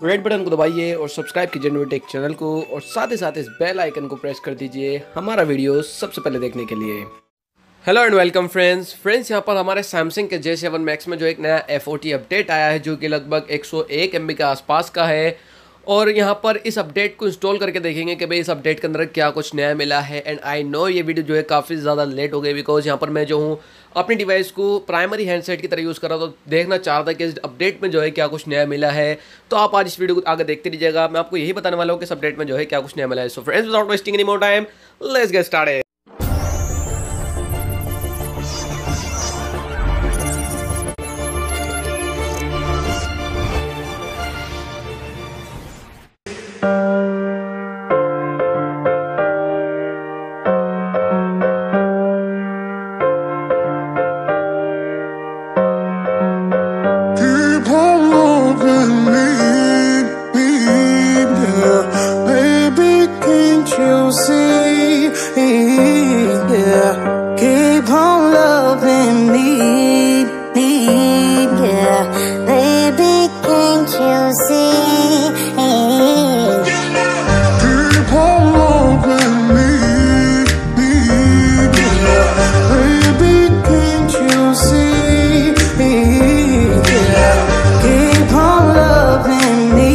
Red button को दबाइए और सब्सक्राइब कीजिए न्यूटेक चैनल को और साथ ही साथ इस बेल आइकन को प्रेस कर दीजिए हमारा वीडियो सबसे पहले देखने के लिए। हेलो एंड वेलकम फ्रेंड्स यहाँ पर हमारे सैमसंग के J7 Max में जो एक नया FOT अपडेट आया है जो कि लगभग 101 MB के आसपास का है। और यहाँ पर इस अपडेट को इंस्टॉल करके देखेंगे कि भाई इस अपडेट के अंदर क्या कुछ नया मिला है। एंड आई नो ये वीडियो जो है काफ़ी ज़्यादा लेट हो गई बिकॉज यहाँ पर मैं जो हूँ अपनी डिवाइस को प्राइमरी हैंडसेट की तरह यूज़ कर रहा था, तो देखना चाह रहा था कि इस अपडेट में जो है क्या कुछ नया मिला है। तो आप आज इस वीडियो को आगे देखते रहिएगा, मैं आपको यही बताने वाला हूँ कि इस अपडेट में जो है क्या कुछ नया मिला है। So friends, without wasting any more time, let's get started. Keep on loving me, yeah. Baby, can't you see? Keep on loving me, yeah. Baby, can't you see? Yeah. Keep on loving me,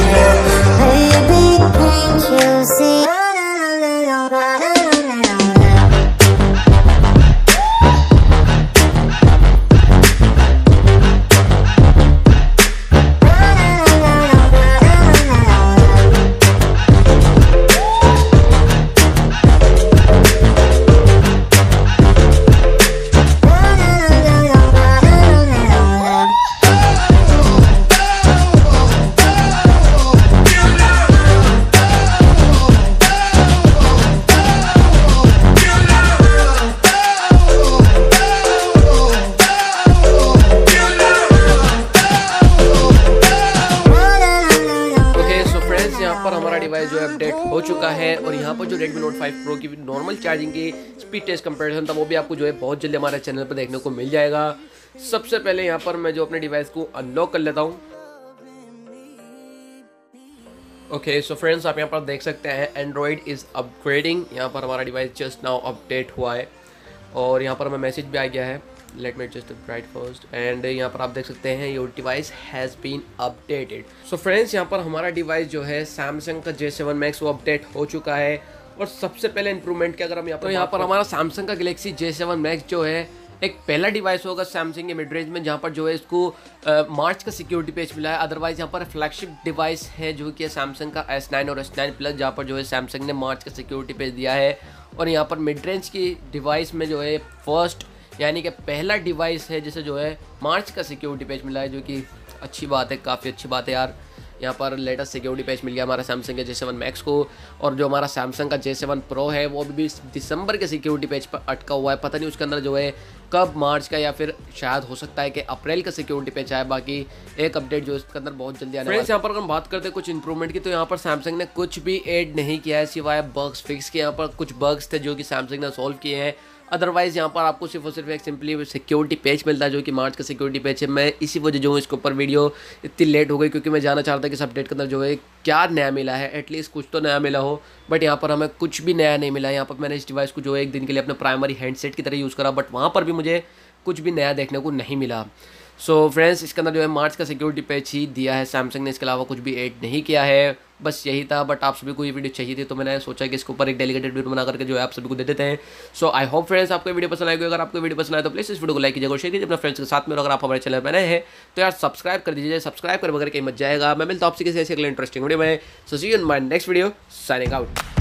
yeah. Baby, can't you see? यहाँ पर हमारा device जो है update हो चुका है और यहाँ पर जो Redmi Note 5 Pro की नॉर्मल चार्जिंग की स्पीड टेस्ट कंपैरिजन था वो भी आपको जो है बहुत जल्दी हमारे चैनल पर देखने को मिल जाएगा। सबसे पहले यहाँ पर मैं जो अपने डिवाइस को अनलॉक कर लेता हूँ। ओके सो फ्रेंड्स, आप यहाँ पर देख सकते हैं एंड्रॉइड इज़ अपग्रेडिंग। यहाँ पर हमारा डिवाइस जस्ट नाउ अपडेट हुआ है और यहाँ पर हमें मैसेज भी आ गया है, let me adjust the bright first. And यहाँ पर आप देख सकते हैं your device has been updated. So friends, यहाँ पर हमारा डिवाइस जो है सैमसंग का J7 Max वो अपडेट हो चुका है। और सबसे पहले इंप्रूवमेंट की अगर हम यहाँ पर हमारा सैमसंग का गैलेक्सी J7 Max जो है एक पहला डिवाइस होगा सैमसंग के मिड रेंज में जहाँ पर जो है इसको मार्च का सिक्योरिटी पेज मिला है। अदरवाइज यहाँ पर फ्लैगशिप डिवाइस है जो कि सैमसंग का S9 और S9 प्लस, जहाँ पर जो है सैमसंग ने मार्च का सिक्योरिटी पेज दिया है। और यहाँ पर मिड रेंज की डिवाइस में जो है फर्स्ट यानी कि पहला डिवाइस है जिसे जो है मार्च का सिक्योरिटी पेज मिला है, जो कि अच्छी बात है, काफ़ी अच्छी बात है यार। यहाँ पर लेटेस्ट सिक्योरिटी पेज मिल गया हमारा सैमसंग के J7 Max को। और जो हमारा सैमसंग का J7 Pro है वो अभी भी दिसंबर के सिक्योरिटी पेज पर अटका हुआ है। पता नहीं उसके अंदर जो है कब मार्च का या फिर शायद हो सकता है कि अप्रैल का सिक्योरिटी पेज आए। बाकी एक अपडेट जो इसके अंदर बहुत जल्दी आने वाला है। यहाँ पर हम बात करते हैं कुछ इंप्रूवमेंट की, तो यहाँ पर सैमसंग ने कुछ भी ऐड नहीं किया है सिवाय बग्स फिक्स के। यहाँ पर कुछ बग्स थे जो कि सैमसंग ने सॉल्व किए हैं। अदरवाइज यहाँ पर आपको सिर्फ और सिर्फ एक सिंपली सिक्योरिटी पेज मिलता है जो कि मार्च का सिक्योरिटी पेज है। मैं इसी वजह जो हूँ इसके ऊपर वीडियो इतनी लेट हो गई क्योंकि मैं जानना चाहता था कि इस अपडेट के अंदर जो है क्या नया मिला है, एटलीस्ट कुछ तो नया मिला हो। बट यहाँ पर हमें कुछ भी नया नहीं मिला। यहाँ पर मैंने इस डिवाइस को जो है एक दिन के लिए अपने प्राइमरी हैंडसेट की तरह यूज़ करा, बट वहाँ पर भी मुझे कुछ भी नया देखने को नहीं मिला। सो फ्रेंड्स, इसके अंदर जो है मार्च का सिक्योरिटी पेज ही दिया है सैमसंग ने, इसके अलावा कुछ भी ऐड नहीं किया है। बस यही था, बट आप सभी को ये वीडियो चाहिए थी तो मैंने सोचा कि इसके ऊपर एक डेडिकेटेड वीडियो बना करके जो है आप सभी को दे देते हैं। सो आई होप फ्रेंड्स आपको वीडियो पसंद आएगी। अगर आपको वीडियो पसंद आए तो प्लीज़ इस वीडियो को लाइक कीजिएगा और शेयर कीजिए अपने फ्रेंड्स के साथ में। और अगर आप हमारे चैनल पर नए हैं तो यार सब्सक्राइब कर दीजिए, सब्सक्राइब कर वगैरह कहीं मत जाएगा। मैं मिलता हूं आपसे किसी ऐसे अगले इंटरेस्टिंग वीडियो में। So see you in my next video, signing out.